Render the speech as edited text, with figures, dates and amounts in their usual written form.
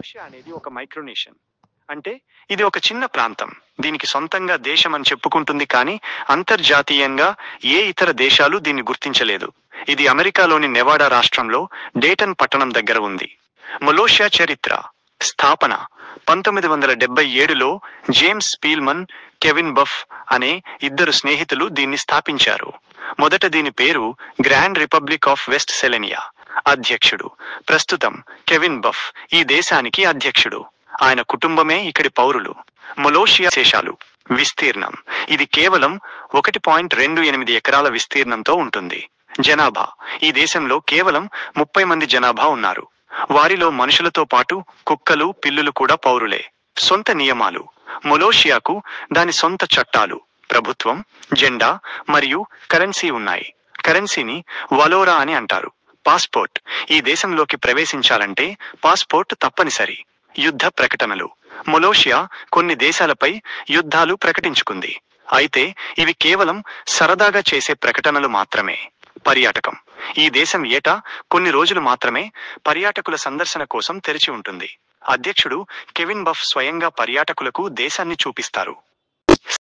మొలోషియా అనేది ఒక మైక్రోనేషన్. అంటే ఇది ఒక చిన్న ప్రాంతం. దీనికి సొంతంగా దేశం అని చెప్పుకుంటుంది కానీ అంతర్జాతీయంగా ఏ ఇతర దేశాలు దీన్ని గుర్తించలేదు. ఇది అమెరికాలోని నెవాడా రాష్ట్రంలో డేటన్ పట్టణం దగ్గర ఉంది. మొలోషియా చరిత్ర. స్థాపన 1977లో జేమ్స్ స్పీల్మన్, కెవిన్ బఫ్ అనే ఇద్దరు స్నేహితులు దీన్ని స్థాపించారు. మొదట దీని పేరు గ్రాండ్ రిపబ్లిక్ ఆఫ్ వెస్ట్ సెలెనియా. అధ్యక్షుడు ప్రస్తుతం కెవిన్ బఫ్ ఈ దేశానికి అధ్యక్షుడు. ఆయన కుటుంబమే ఇక్కడి పౌరులు. మొలోషియా శేషాలు. విస్తీర్ణం. ఇది కేవలం 1.28 ఎకరాల విస్తీర్ణంతో ఉంటుంది. జనాభా. ఈ దేశంలో కేవలం 30 మంది జనాభా ఉన్నారు. వారిలో మనుషులతో పాటు కుక్కలు, పిల్లులు కూడా పౌరులే. సొంత నియమాలు. మొలోషియాకు దాని సొంత చట్టాలు, ప్రభుత్వం, జెండా మరియు కరెన్సీ ఉన్నాయి. కరెన్సీని వలోరా అని అంటారు. పాస్పోర్ట్. ఈ దేశంలోకి ప్రవేశించాలంటే పాస్పోర్ట్ తప్పనిసరి. యుద్ధ ప్రకటనలు. మొలోషియా కొన్ని దేశాలపై యుద్ధాలు ప్రకటించుకుంది. అయితే ఇవి కేవలం సరదాగా చేసే ప్రకటనలు మాత్రమే. పర్యాటకం. ఈ దేశం ఏటా కొన్ని రోజులు మాత్రమే పర్యాటకుల సందర్శన కోసం తెరిచి ఉంటుంది. అధ్యక్షుడు కెవిన్ బఫ్ స్వయంగా పర్యాటకులకు దేశాన్ని చూపిస్తారు.